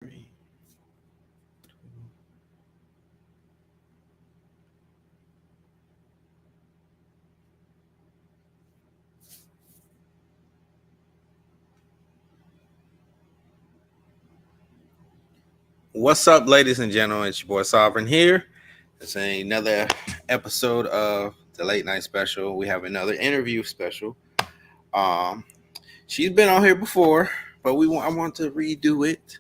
Three. What's up, ladies and gentlemen? It's your boy Sovereign here. It's another episode of the late night special. We have another interview special. Um, she's been on here before, but I want to redo it.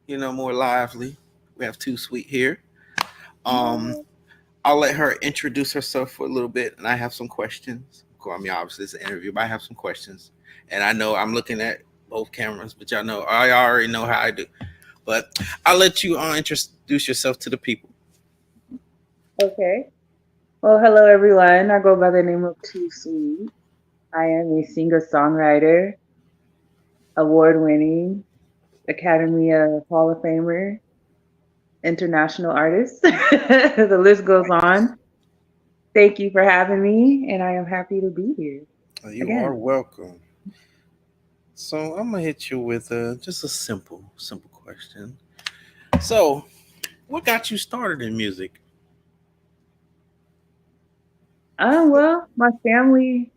More lively. We have TOOSWEET here. Um, I'll let her introduce herself for a little bit, and I have some questions. Of course, I mean, obviously it's an interview, but I have some questions, and I know I'm looking at both cameras, but y'all know I already know how I do. But I'll let you introduce yourself to the people. Okay. Well, hello everyone. I go by the name of TOOSWEET. I am a singer-songwriter, award-winning, Academy Hall of Famer, international artist. The list goes on. Thank you for having me, and I am happy to be here You are again. welcome. So I'm gonna hit you with just a simple question. So, what got you started in music? Well, my family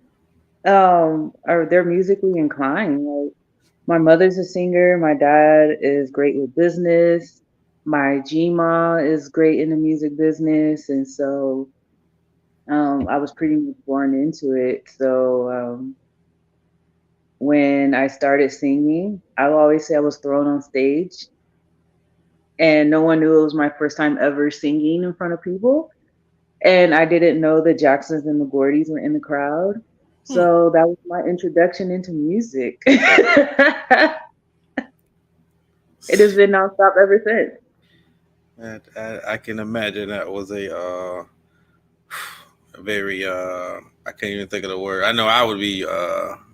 are they're musically inclined. Like my mother's a singer, my dad is great with business, my Gma is great in the music business, and so I was pretty much born into it. So when I started singing, I will always say I was thrown on stage, and no one knew it was my first time ever singing in front of people. And I didn't know the Jacksons and the Gordys were in the crowd. Hmm. So that was my introduction into music. It has been nonstop ever since. I can imagine that was a very I can't even think of the word. I know I would be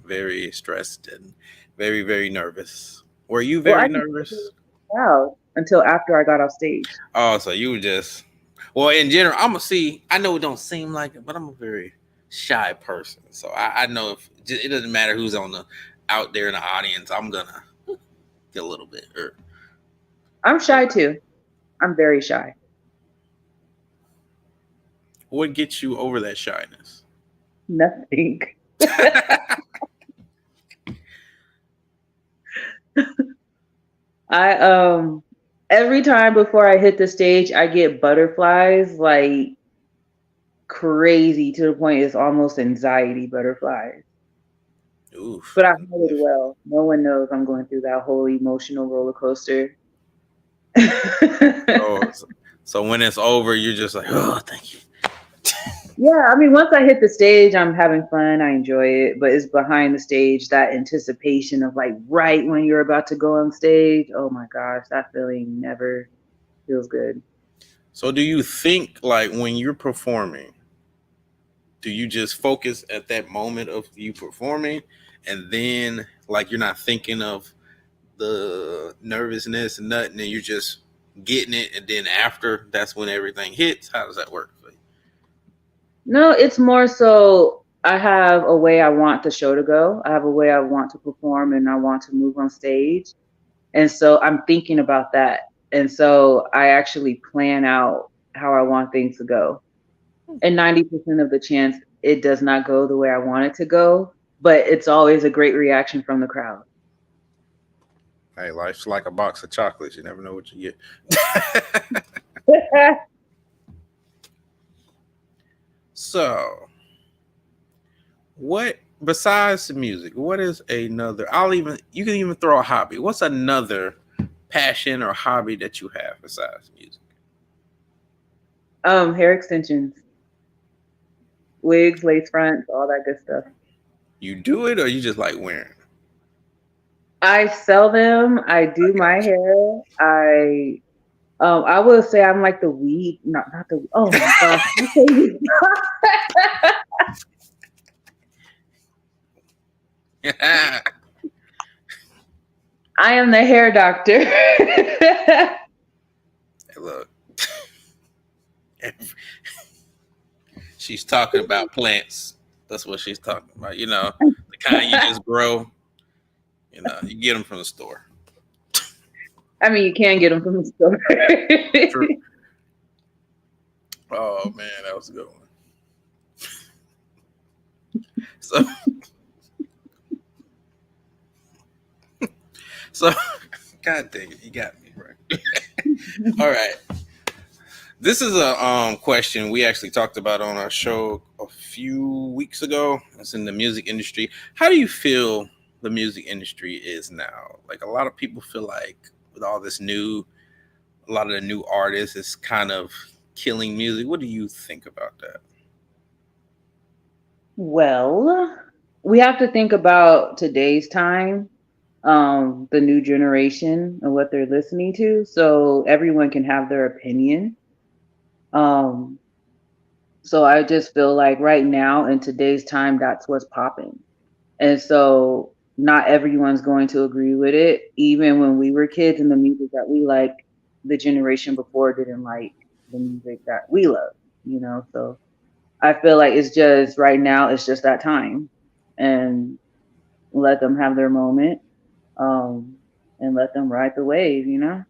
very stressed and very nervous. Were you Well, I very didn't know it nervous? was a crowd until after I got off stage. Oh, so you were just well in general. I'm gonna see. I know it don't seem like it, but I'm a very shy person. So I know if it doesn't matter who's on the out there in the audience, I'm gonna get a little bit hurt. I'm shy too. I'm very shy. What gets you over that shyness? Nothing. I every time before I hit the stage, I get butterflies like crazy to the point it's almost anxiety butterflies. Oof. But I hide it well. No one knows I'm going through that whole emotional roller coaster. So, so when it's over, you're just like, oh, thank you. Yeah, I mean, once I hit the stage, I'm having fun. I enjoy it, but it's behind the stage that anticipation of like right when you're about to go on stage. Oh my gosh, that feeling never feels good. So do you think like when you're performing, do you just focus at that moment of you performing, and then like you're not thinking of the nervousness and nothing, and you're just getting it, and then after that's when everything hits? How does that work for you? No, it's more so I have a way I want the show to go. I have a way I want to perform and I want to move on stage. And so I'm thinking about that. And so I actually plan out how I want things to go. And 90% of the chance it does not go the way I want it to go, but it's always a great reaction from the crowd. Hey, life's like a box of chocolates. You never know what you get. So, what besides the music? What is another? You can even throw a hobby. What's another passion or hobby that you have besides music? Hair extensions, wigs, lace fronts, all that good stuff. You do it, or you just like wearing? I sell them. I do I my got hair. I will say I'm like the weed, not the. Oh my gosh, you. Hey, I am the hair doctor. look, she's talking about plants. That's what she's talking about. The kind you just grow. You get them from the store. I mean, you can get them from the store. True. Oh man, that was a good one. So, so, God dang it, you got me right. All right, this is a question we actually talked about on our show a few weeks ago. It's in the music industry. How do you feel the music industry is now? Like a lot of people feel like with all this new, a lot of the new artists is kind of killing music. What do you think about that? Well, we have to think about today's time, the new generation and what they're listening to, so everyone can have their opinion. Um, so I just feel like right now in today's time, that's what's popping. And so not everyone's going to agree with it. Even when we were kids and the music that we like, the generation before didn't like the music that we love, you know? So I feel like it's just right now, it's just that time. And let them have their moment, um, and let them ride the wave, you know?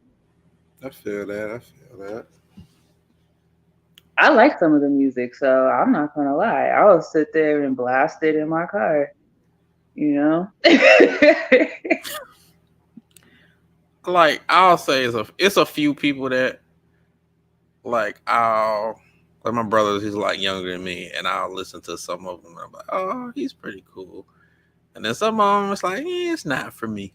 I feel that. I feel that. I like some of the music, so I'm not gonna lie. I'll sit there and blast it in my car, you know? Like I'll say, it's a few people that like like my brother. He's like younger than me, and I'll listen to some of them. And I'm like, oh, he's pretty cool. And then some of them, it's like, it's not for me.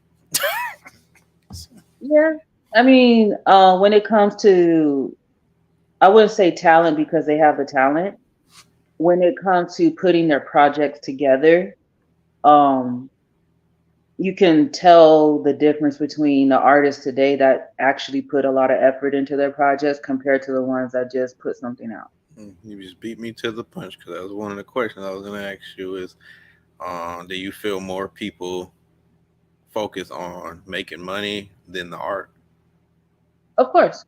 Yeah. I mean, when it comes to, I wouldn't say talent because they have the talent. When it comes to putting their projects together, um, you can tell the difference between the artists today that actually put a lot of effort into their projects compared to the ones that just put something out. You just beat me to the punch because that was one of the questions I was going to ask you is, do you feel more people focus on making money than the art? Of course,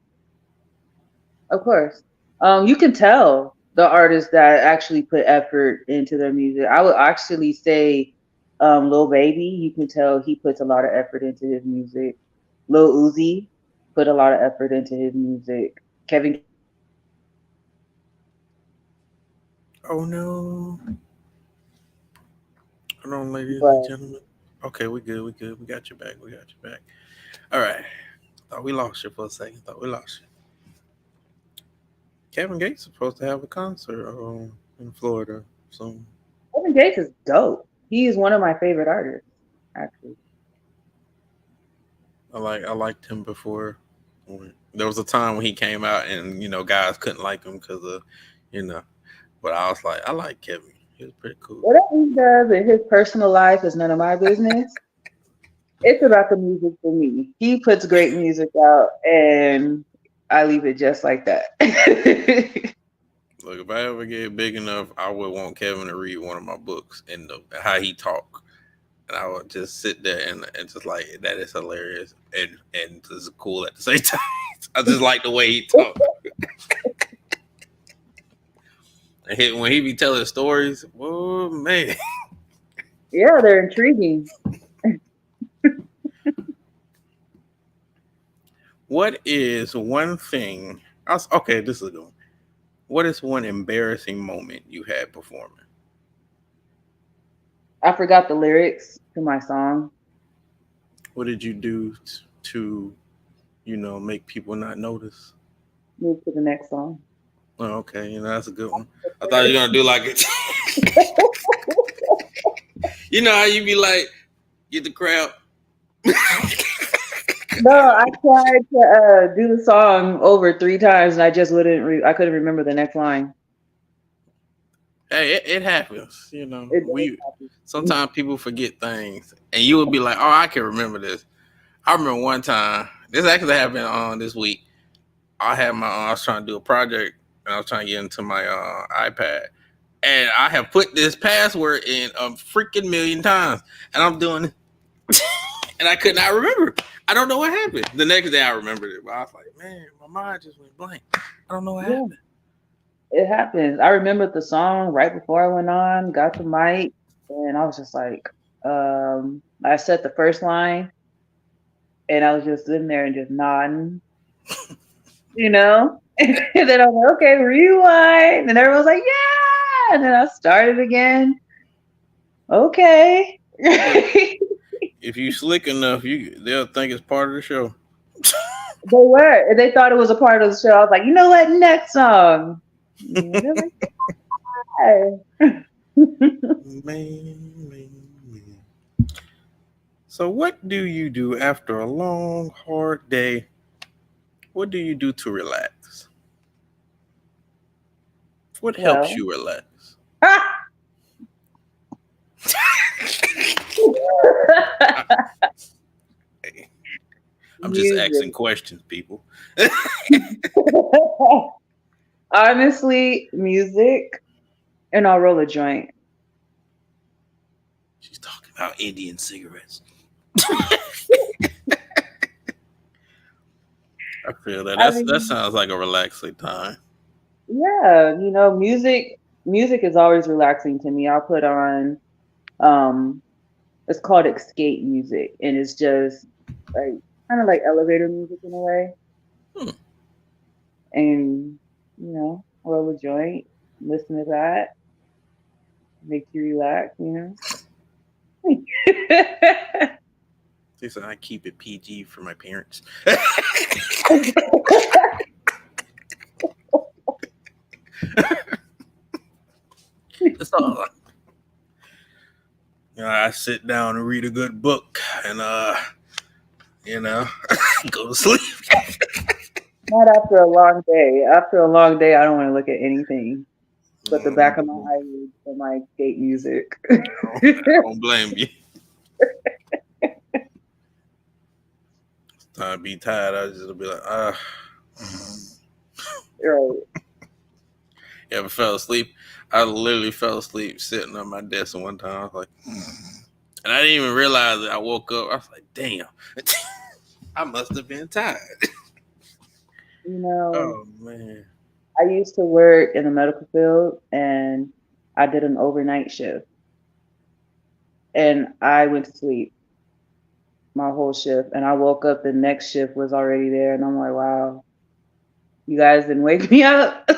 of course. You can tell the artists that actually put effort into their music. I would actually say, Lil Baby, you can tell he puts a lot of effort into his music. Lil Uzi put a lot of effort into his music. Kevin Gates put a lot of effort into his music. Oh no. Hold on, ladies and But gentlemen. Okay, we good. We good. We got your back. We got your back. All right. Thought we lost you for a second. Thought we lost you. Kevin Gates is supposed to have a concert in Florida soon. Kevin Gates is dope. He is one of my favorite artists, actually. I liked him before. There was a time when he came out and guys couldn't like him because of you know. But I was like, I like Kevin. He was pretty cool. Whatever he does in his personal life is none of my business. It's about the music for me. He puts great music out, and I leave it just like that. Look, if I ever get big enough, I would want Kevin to read one of my books and how he talk, and I would just sit there and just like that is hilarious and just cool at the same time. I just like the way he talk. When he be telling stories, oh man. Yeah, they're intriguing. What is one thing? Okay, this is a good one. What is one embarrassing moment you had performing? I forgot the lyrics to my song. What did you do to make people not notice? Move to the next song. Oh, okay, that's a good one. I thought you were gonna do like it. You know how you be like, get the crowd. No, I tried to do the song over 3 times, and I just wouldn't. I couldn't remember the next line. Hey, it happens. It does We happen. sometimes people forget things, and you would be like, "Oh, I can remember this." I remember one time. This actually happened on this week. I was trying to do a project, and I was trying to get into my iPad, and I have put this password in a freaking million times, and I'm doing, and I could not remember. I don't know what happened. The next day I remembered it, but I was like, man, my mind just went blank. I don't know what Yeah, happened. it happens. I remembered the song right before I went on, got the mic, and I was just like, I said the first line, and I was just sitting there and just nodding, you know. And then I was like, okay, rewind, and everyone was like, yeah, and then I started again. Okay. If you slick enough, they'll think it's part of the show. They were. They thought it was a part of the show. I was like, you know what? Next song. And they're like, yeah. Man. So, what do you do after a long, hard day? What do you do to relax? What helps Well, you relax? I, I'm just asking music. questions, people. Honestly, music, and I'll roll a joint. She's talking about Indian cigarettes. I feel that. I That mean, sounds like a relaxing time. yeah, music is always relaxing to me. I'll put on um it's called escape music, and it's just like kind of like elevator music in a way. Hmm. And roll a joint, listen to that, makes you relax, She said I keep it PG for my parents. That's all. I sit down and read a good book and you know, go to sleep. Not after a long day. After a long day, I don't want to look at anything but the back of my eyelids for my escape music. I don't blame you. I'd be tired. I just be like, Right. You ever fell asleep? I literally fell asleep sitting on my desk one time. I was like, and I didn't even realize it. I woke up. I was like, damn, I must have been tired. You know, Oh man. I used to work in the medical field and I did an overnight shift and I went to sleep my whole shift and I woke up, the next shift was already there, and I'm like, wow, you guys didn't wake me up.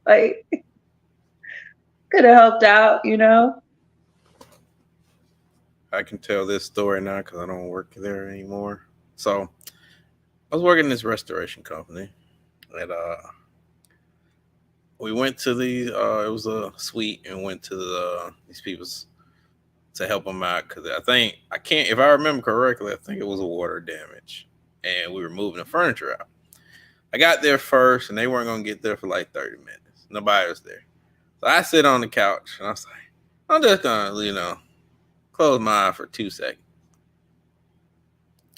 Like could have helped out. I can tell this story now because I don't work there anymore. So I was working in this restoration company, and we went to the. It was a suite, and went to these people's to help them out because I can't, if I remember correctly, I think it was a water damage, and we were moving the furniture out. I got there first, and they weren't gonna get there for like 30 minutes. Nobody was there, so I sit on the couch, and I was like, I'm just gonna, close my eye for 2 seconds.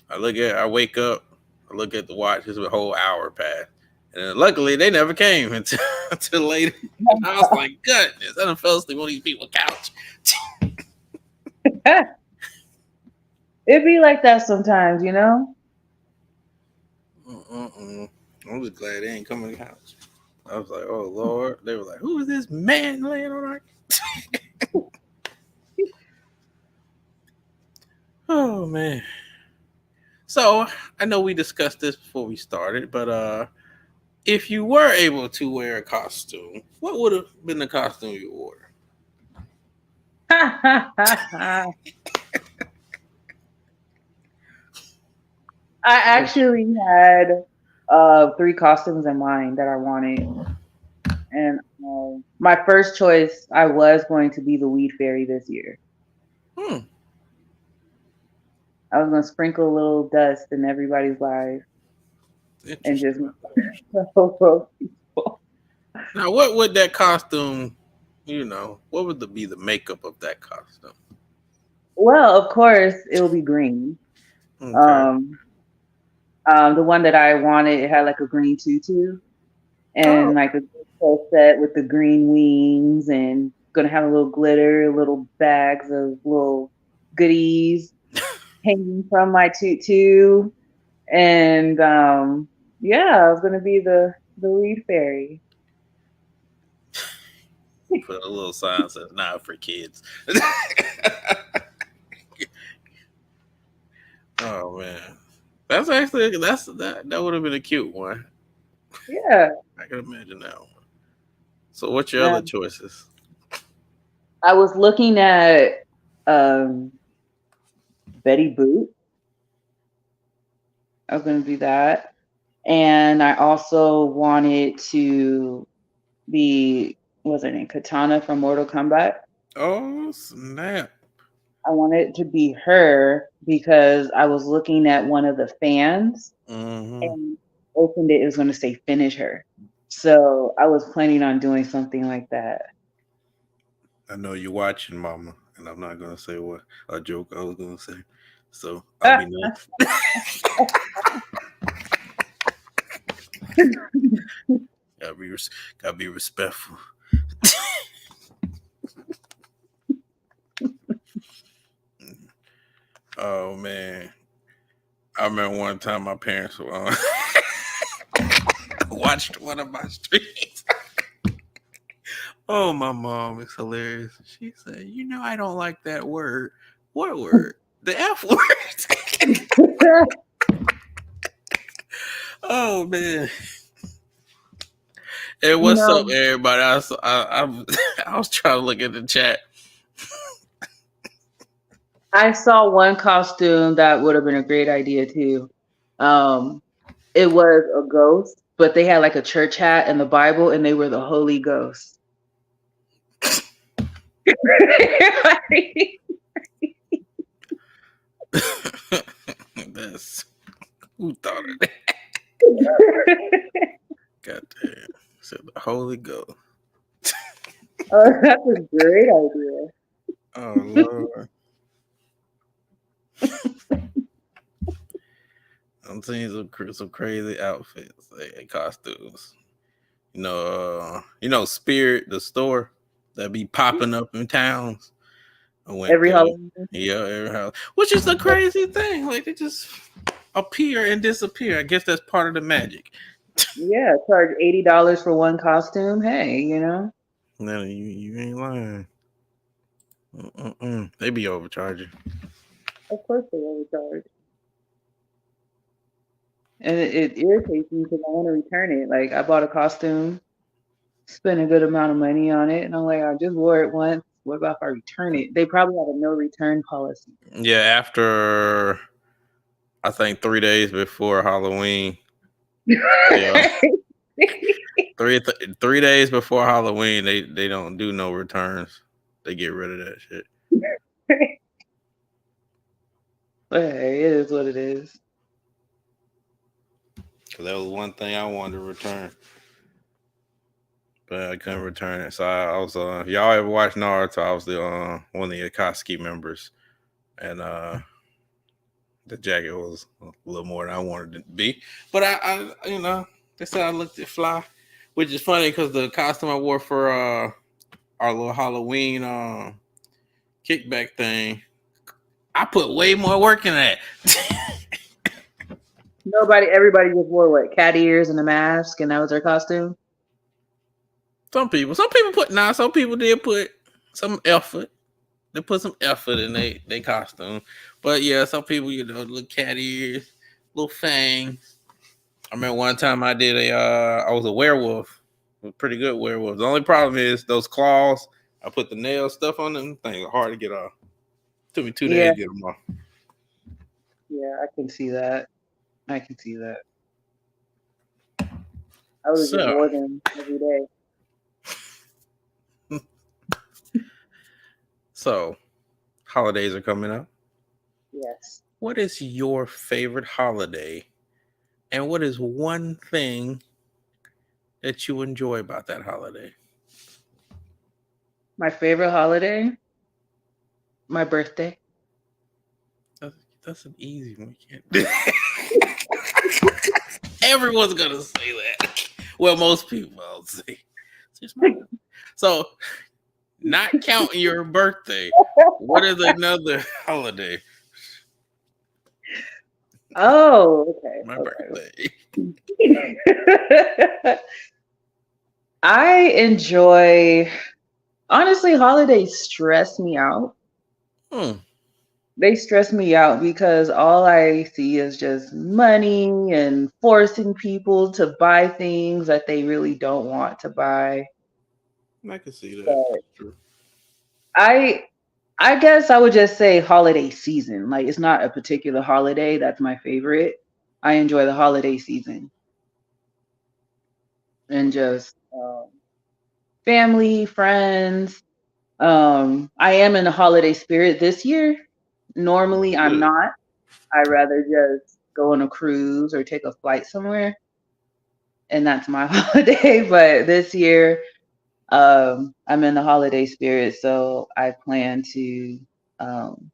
I wake up, I look at the watch. It's a whole hour past, and then luckily they never came until until later. And I was like, goodness, I done fell asleep on these people's couch. It'd be like that sometimes. Mm-mm-mm. I'm just glad they ain't coming to the house. I was like, oh Lord. They were like, who is this man laying on our Oh man. So I know we discussed this before we started, but if you were able to wear a costume, what would have been the costume you wore? I actually had three costumes in mind that I wanted. And my first choice, I was going to be the weed fairy this year. Hmm. I was going to sprinkle a little dust in everybody's life and just Interesting. Now, what would that costume, what would be the makeup of that costume? Well, of course, it will be green. Okay. Um, the one that I wanted, it had like a green tutu Oh, and like a full set with the green wings, and gonna have a little glitter, little bags of little goodies hanging from my tutu. And yeah, I was gonna be the weed fairy. put a little sign that says not for kids. Oh man, that's actually that would have been a cute one. Yeah. I can imagine that one. So, what's your other Um, choices? I was looking at um, Betty Boot. I was going to do that. And I also wanted to be, what's her name? Katana from Mortal Kombat. Oh snap! I wanted to be her because I was looking at one of the fans Hmm. and opened it. It was going to say finish her. So I was planning on doing something like that. I know you're watching, Mama, and I'm not gonna say what a joke I was gonna say. So I'll Ah, be nice. gotta be gotta be respectful. Oh man, I remember one time my parents watched one of my streams. Oh, my mom is hilarious. She said, "You know, I don't like that word. What word? The F word." Oh man. Hey, you what's up, know, everybody? I was trying to look at the chat. I saw one costume that would have been a great idea too. Um, it was a ghost, but they had like a church hat and the Bible, and they were the Holy Ghost. That's who thought of that. God damn. Said the Holy Ghost. Oh, that's a great idea. Oh Lord. I'm seeing some crazy outfits, costumes. Spirit, the store that be popping up in towns. I went Every there. Halloween. Yeah, every house. Which is the crazy thing. Like they just appear and disappear. I guess that's part of the magic. Yeah, charge $80 for one costume. Hey, No, you ain't lying. They be overcharging. of course they overcharge. And it irritates me because I want to return it. Like I bought a costume, spent a good amount of money on it, and I'm like, I just wore it once. What about if I return it? They probably have a no return policy. Yeah, after I think 3 days before Halloween. Yeah, 3 days before Halloween, they don't do no returns. They get rid of that shit. But hey, it is what it is. Cause that was one thing I wanted to return, but I couldn't return it. So I was if y'all ever watch Naruto, I was the one of the Akatsuki members, and the jacket was a little more than I wanted it to be. But they said I looked at fly, which is funny because the costume I wore for our little Halloween kickback thing, I put way more work in that. Everybody just wore what, cat ears and a mask, and that was their costume. Some people some people did put some effort. They put some effort in they costume, but yeah, some people little cat ears, little fangs. I remember one time I was a werewolf, a pretty good werewolf. The only problem is those claws. I put the nail stuff on them. Things are hard to get off. Took me 2 days Yeah, to get them off. yeah, I can see that. I can see that. I would have just So, wore them every day. so holidays are coming up. Yes. What is your favorite holiday, and what is one thing that you enjoy about that holiday? My favorite holiday, my birthday. That's an easy one. Everyone's gonna say that. Well, most people I'll say. So, not counting your birthday, what is another holiday? Oh, okay. My birthday. Okay. I enjoy, honestly, holidays stress me out. Hmm. They stress me out because all I see is just money and forcing people to buy things that they really don't want to buy. I can see that. But That's true. I I guess I would just say holiday season. Like it's not a particular holiday that's my favorite. I enjoy the holiday season and just family, friends. I am in a holiday spirit this year. Normally I'm Good. not. I rather just go on a cruise or take a flight somewhere, and that's my holiday. But this year, I'm in the holiday spirit, so I plan to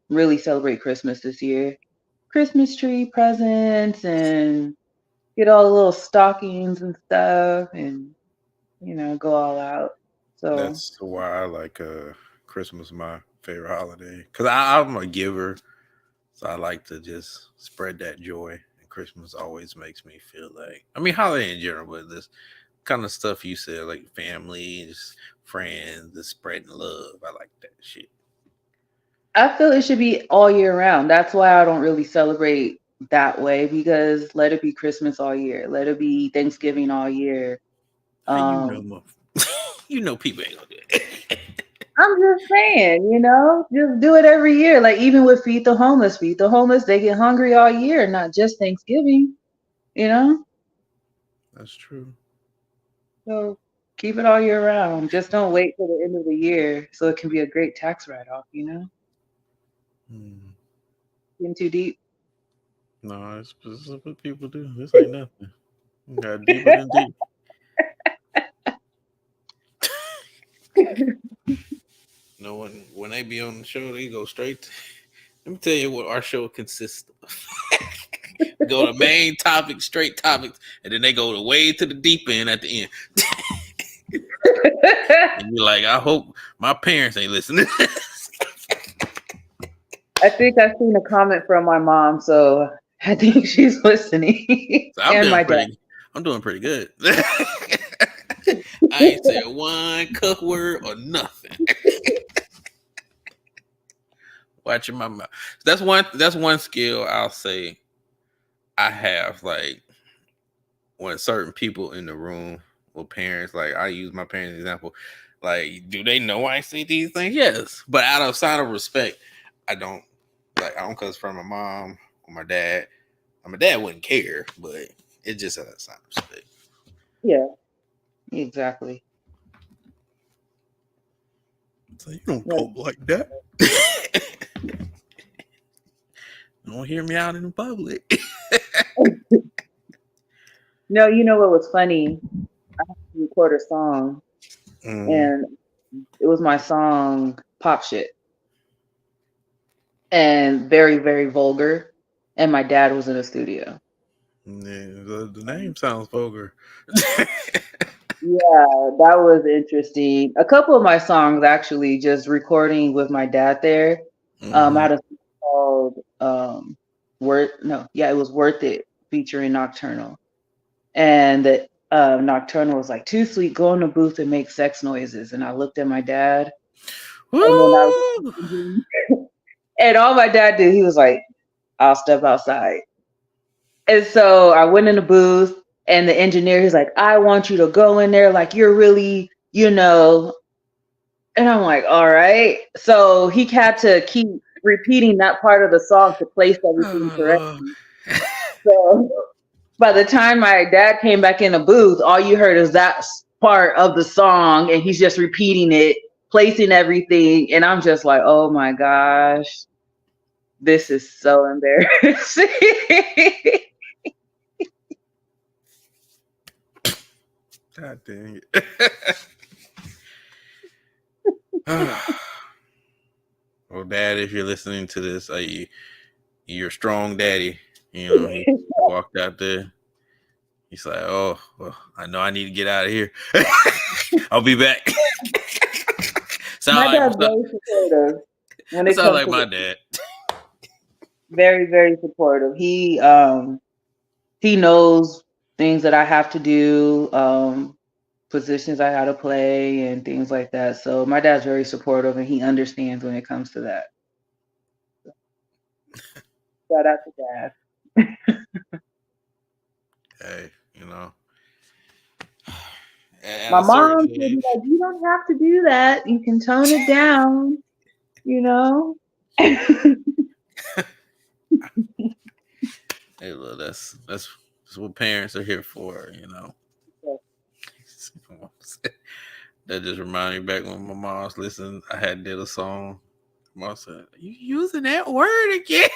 really celebrate Christmas this year. Christmas tree presents and get all the little stockings and stuff, and go all out. So That's why I like Christmas my favorite holiday because I'm a giver, so I like to just spread that joy. And Christmas always makes me feel like I mean holiday in general, but this kind of stuff you said like family, just friends, the spreading love. I like that shit. I feel it should be all year round. That's why I don't really celebrate that way because let it be Christmas all year. Let it be Thanksgiving all year. How you know, Um, you know people ain't gonna do it. I'm just saying, just do it every year. Like even with feed the homeless, they get hungry all year, not just Thanksgiving, you know? That's true. So keep it all year round. Just don't wait till the end of the year so it can be a great tax write-off. Hmm. Getting too deep. No, it's what people do. This ain't nothing. You got deeper than deep. No one when they be on the show, they go straight. Let me tell you what our show consists of. Go to main topic, straight topics, and then they go to way to the deep end at the end. And you're like, I hope my parents ain't listening. I think I've seen a comment from my mom, so I think she's listening. So I'm And doing my dad. pretty. I'm doing pretty good. I ain't said one cuss word or nothing. Watching my mouth. That's one. That's one skill I'll say I have. Like when certain people in the room or parents, like I use my parents example. Like, do they know I say these things? Yes, but out of sign of respect, I don't. Like I don't cuss from my mom or my dad. My dad wouldn't care, but it's just a sign of respect. Yeah, exactly. So you don't Yeah. talk like that. Don't hear me out in public. No, you know what was funny? I had to record a song, Mm, and it was my song "Pop Shit," and very, very vulgar. And my dad was in the studio. yeah, the name sounds vulgar. Yeah, that was interesting. A couple of my songs actually, just recording with my dad there. I Hmm. had a song called "Worth." No, yeah, it was "Worth It" featuring Nocturnal, and the Nocturnal was like, "Too sweet, go in the booth and make sex noises." And I looked at my dad, and then I Woo! and all my dad did, he was like, "I'll step outside." And so I went in the booth, and the engineer, he's like, "I want you to go in there like you're really." And I'm like, all right. So he had to keep repeating that part of the song to place everything Oh Lord. correctly. So by the time my dad came back in the booth, all you heard is that part of the song, and he's just repeating it, placing everything. And I'm just like, oh my gosh, this is so embarrassing. God dang it. Well, Dad, if you're listening to this, you're a strong daddy. You know, he walked out there. He's like, "Oh, well, I know I need to get out of here. I'll be back." My sound dad's like very supportive when it it sounds comes like to my the dad. very, very supportive. He knows things that I have to do, positions I had to play, and things like that. So my dad's very supportive, and he understands when it comes to that. Shout out to Dad. Hey, at My a certain mom would be age. like, "You don't have to do that. You can tone it down." You know. Hey, look, that's what parents are here for. That just reminded me back when my mom was listening. I had did a song. Mom said, "You using that word again?"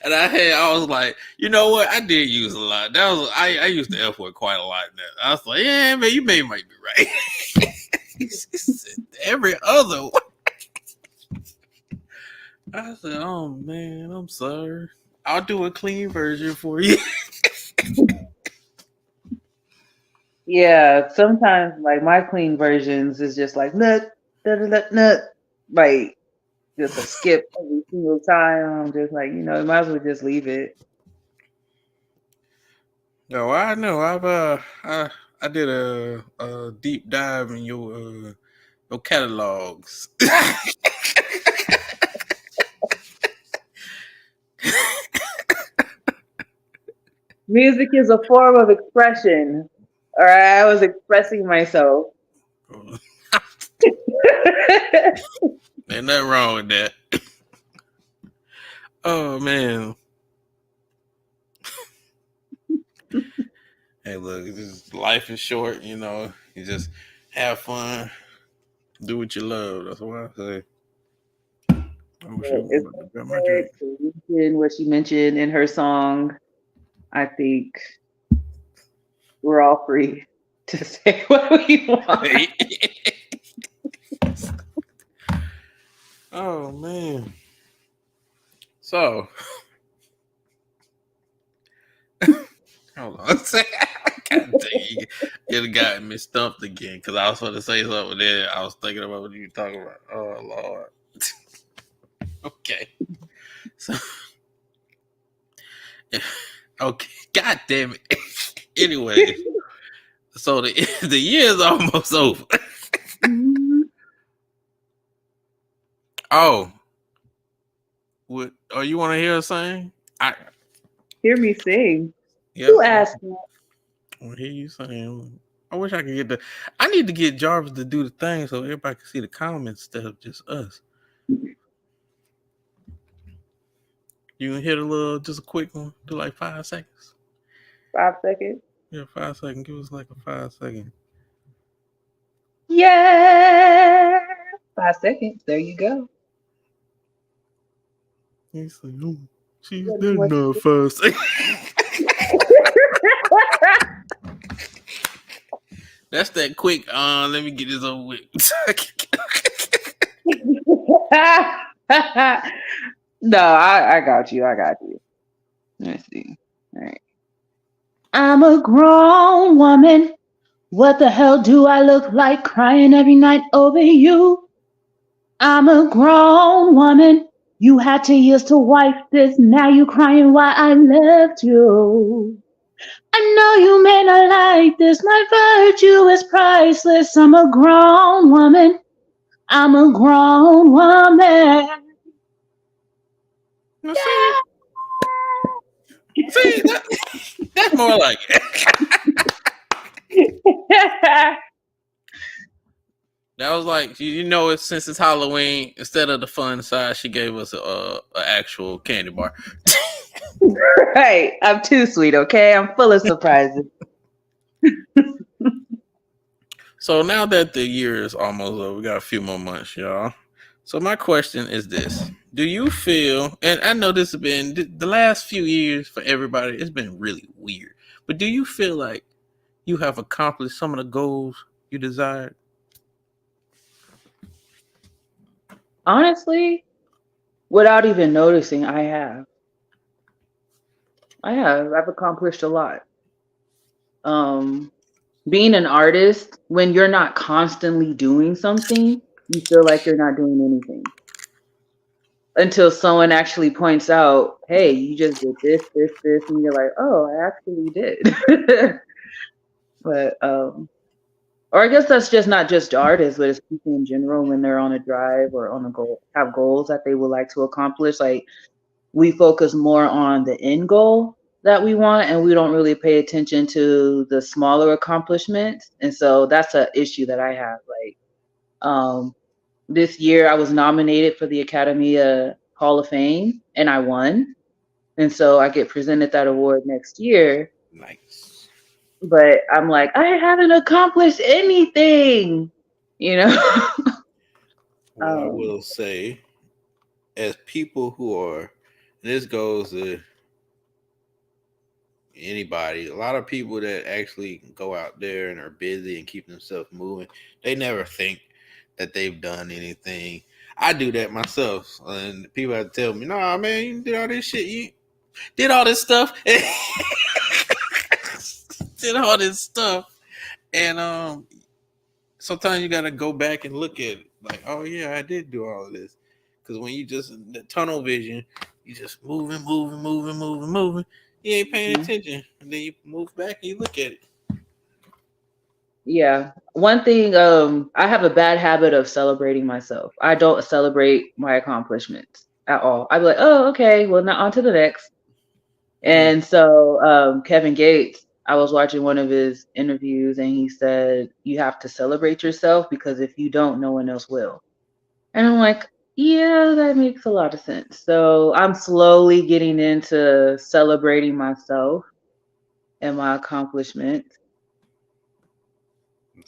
And I was like, you know what? I did use a lot. That was I used the F word quite a lot. In that I was like, yeah, man, you might be right. He said every other one. I said, oh man, I'm sorry. I'll do a clean version for you. Yeah, sometimes like my clean versions is just like nut, nut, nut, nut, like just a skip every single time. I'm just like, you might as well just leave it. No, I know. I did a deep dive in your catalogs. Music is a form of expression. All right, I was expressing myself. Ain't nothing wrong with that. Oh man. Hey, look, life is short. You just have fun, do what you love. That's what I say. Oh shoot, I'm It's about to grab my drink. what she mentioned in her song. I think we're all free to say what we want. Oh man. So, hold on. God dang, it got me stumped again because I was going to say something there. I was thinking about what you were talking about. Oh Lord. Okay. So, okay. God damn it. Anyway, so the year is almost over. Mhm. Oh, what? Oh, you want to hear us sing? Hear me sing. Yep. Who asked me? I want to hear you sing. I wish I could get I need to get Jarvis to do the thing so everybody can see the comments instead of just us. You can hit just a quick one, do like 5 seconds. 5 seconds. Yeah, 5 seconds. Give us like a 5 second. Yeah. 5 seconds. There you go. He's like, oh, she's What do you dead want now, to 5 seconds. That's that quick. Let me get this over with. No, I got you. I got you. Let's see. All right. I'm a grown woman. What the hell do I look like crying every night over you? I'm a grown woman. You had 2 years to wipe this. Now you crying why I left you. I know you may not like this. My virtue is priceless. I'm a grown woman. I'm a grown woman. Now, see that's more like it. That was like since it's Halloween, instead of the fun side, she gave us a actual candy bar. Right. I'm too sweet, okay? I'm full of surprises. So now that the year is almost over, we got a few more months, y'all. So my question is this: do you feel? And I know this has been the last few years for everybody. It's been really weird. But do you feel like you have accomplished some of the goals you desired? Honestly, without even noticing, I have. I've accomplished a lot. Um, Being an artist, when you're not constantly doing something, you feel like you're not doing anything. Until someone actually points out, hey, you just did this, this, this, and you're like, oh, I actually did. But or I guess that's just not just artists, but it's people in general when they're on a drive or on a goal, have goals that they would like to accomplish. Like we focus more on the end goal that we want, and we don't really pay attention to the smaller accomplishments. And so that's an issue that I have. Like this year, I was nominated for the Academy Hall of Fame, and I won. And so I get presented that award next year. Nice. But I'm like, I haven't accomplished anything, you know. Well, I will say, as people who are, and this goes to anybody, a lot of people that actually go out there and are busy and keep themselves moving, they never think that they've done anything. I do that myself, and people have to tell me, "Nah, man, you did all this shit. You did all this stuff, did all this stuff." And sometimes you gotta go back and look at it, like, "Oh yeah, I did do all of this." Because when you just the tunnel vision, you just moving. You ain't paying attention, and then you move back and you look at it. Yeah. One thing, I have a bad habit of celebrating myself. I don't celebrate my accomplishments at all. I'd be like, oh, okay, well, now on to the next. And so Kevin Gates, I was watching one of his interviews and he said, you have to celebrate yourself because if you don't, no one else will. And I'm like, yeah, that makes a lot of sense. So I'm slowly getting into celebrating myself and my accomplishments.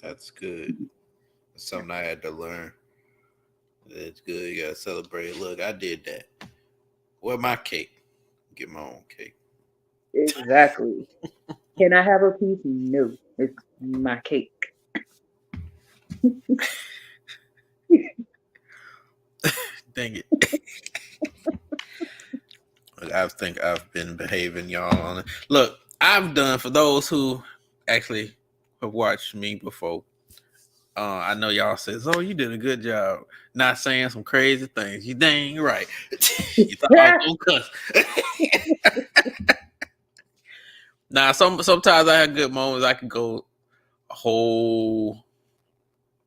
That's good. That's something I had to learn. It's good. You gotta celebrate. Look, I did that. Where my cake? Get my own cake. Exactly. Can I have a piece? No, it's my cake. Dang it. I think I've been behaving, y'all. On it. Look, I've done, for those who actually have watched me before, I know y'all says, "Oh, you did a good job not saying some crazy things." You dang right. You thought I was gonna cuss. Now, sometimes I have good moments. I can go a whole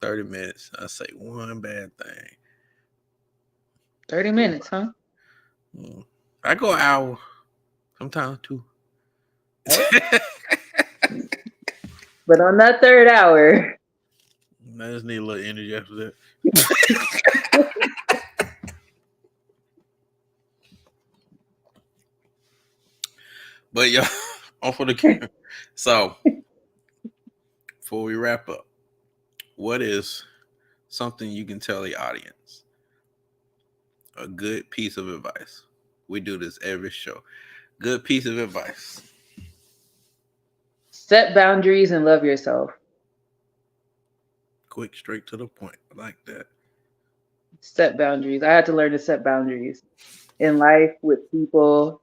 30 minutes. I say one bad thing. 30 minutes, huh? I go an hour, sometimes two. But on that third hour, I just need a little energy after that. But y'all, on for the camera. So, before we wrap up, what is something you can tell the audience? A good piece of advice. We do this every show. Good piece of advice. set boundaries and love yourself. Quick, straight to the point. I like that. Set boundaries. I had to learn to set boundaries. In life with people,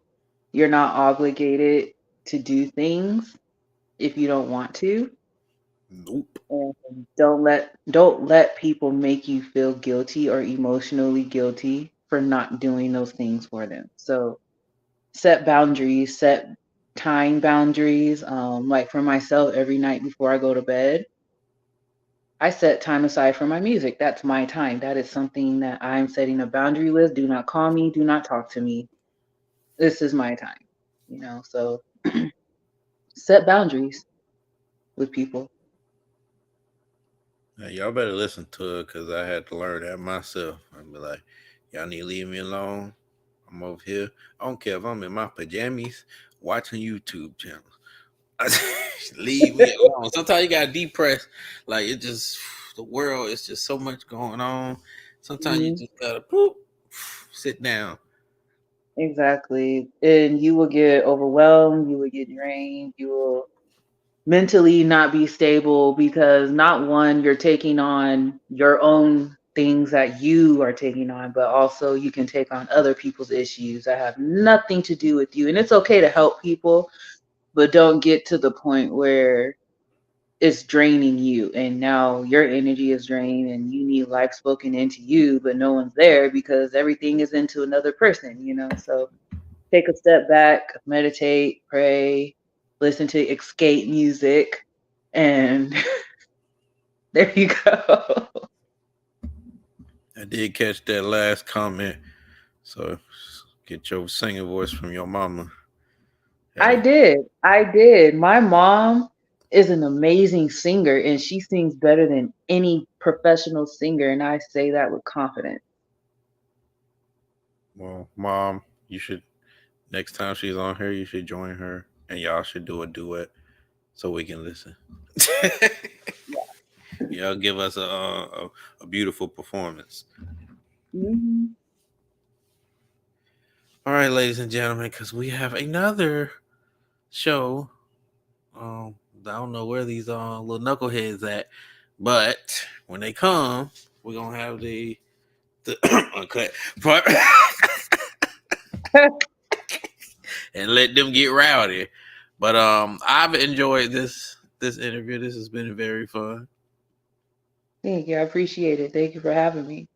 you're not obligated to do things if you don't want to. Nope. And don't let people make you feel guilty or emotionally guilty for not doing those things for them. So set boundaries, set time boundaries. Like for myself, every night before I go to bed, I set time aside for my music. That's my time. That is something that I'm setting a boundary with. Do not call me. Do not talk to me. This is my time. So set boundaries with people. Now, y'all better listen to it because I had to learn that myself. I'd be like, y'all need to leave me alone. I'm over here. I don't care if I'm in my pajamas watching YouTube channels. Leave me alone. Sometimes you got depressed. Like it just the world is just so much going on. Sometimes you just gotta sit down. Exactly. And you will get overwhelmed, you will get drained, you will mentally not be stable because not one, you're taking on your own things that you are taking on, but also you can take on other people's issues that have nothing to do with you. And it's okay to help people, but don't get to the point where it's draining you and now your energy is drained and you need life spoken into you, but no one's there because everything is into another person. So take a step back, meditate, pray, listen to escape music, and There you go. I did catch that last comment. So get your singing voice from your mama. I Hey, did. I did. My mom is an amazing singer and she sings better than any professional singer. And I say that with confidence. well, mom, you should next time she's on here, you should join her, and y'all should do a duet so we can listen. Y'all give us a beautiful performance. Mhm. All right, ladies and gentlemen, because we have another show. I don't know where these little knuckleheads at, but when they come, we're gonna have the uncut part and let them get rowdy. But I've enjoyed this interview. This has been very fun. Thank you. I appreciate it. Thank you for having me.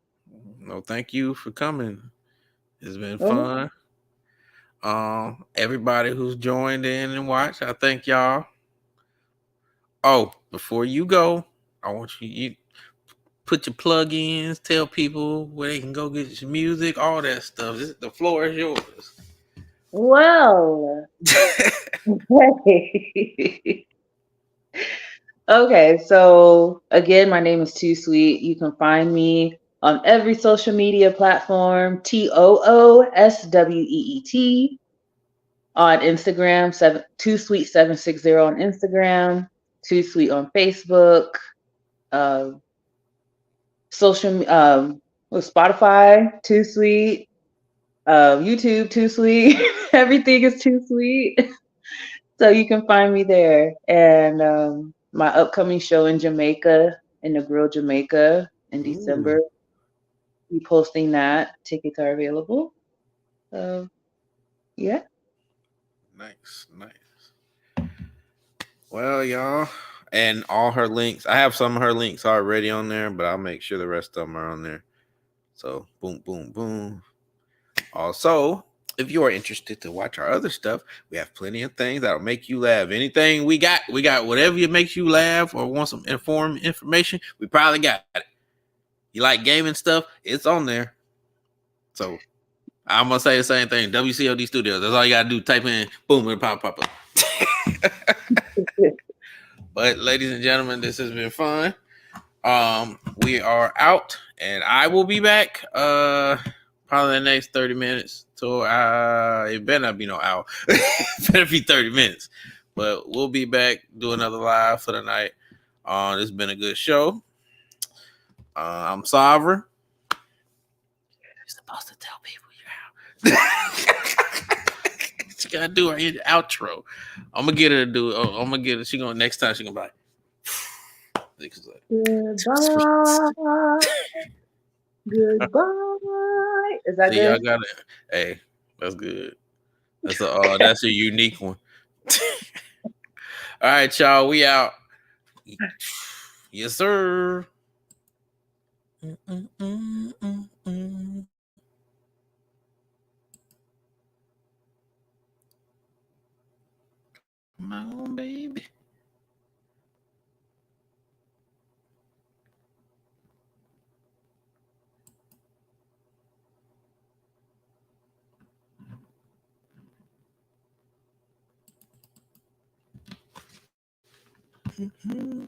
No, thank you for coming. It's been Oh, fun. Everybody who's joined in and watched, I thank y'all. Oh, before you go, I want you put your plug-ins, tell people where they can go get your music, all that stuff. The floor is yours. well. Okay, so again, my name is TOOSWEET. You can find me on every social media platform, TOOSWEET on Instagram, TOOSWEET760 on Instagram, TOOSWEET on Facebook, uh, social Spotify, TOOSWEET, YouTube, TOOSWEET. Everything is TOOSWEET. So you can find me there. And my upcoming show in Jamaica, in the Grill Jamaica in Ooh, December, be posting that. Tickets are available. So yeah. nice, nice. Well, y'all, and all her links. I have some of her links already on there, but I'll make sure the rest of them are on there. So, boom, boom, boom. Also, if you are interested to watch our other stuff, we have plenty of things that'll make you laugh. Anything we got whatever makes you laugh or want some informed information, we probably got it. You like gaming stuff, it's on there. So I'm gonna say the same thing. WCOD Studios. That's all you gotta do. Type in boom and pop up. But ladies and gentlemen, this has been fun. We are out, and I will be back. Probably the next 30 minutes. So it better not be no hour. It better be 30 minutes. But we'll be back, do another live for the night. This has been a good show. I'm Sovereign. You're supposed to tell people you're out. She gotta do her outro. I'm gonna get her to do it. I'm gonna get her. She gonna next time she gonna be like, Goodbye. Goodbye. Is that see, y'all good? got it. Hey, that's good. That's a unique one. All right, y'all. We out. Yes, sir. Mm-mm-mm-mm-mm. Come on, baby. Mm-hmm.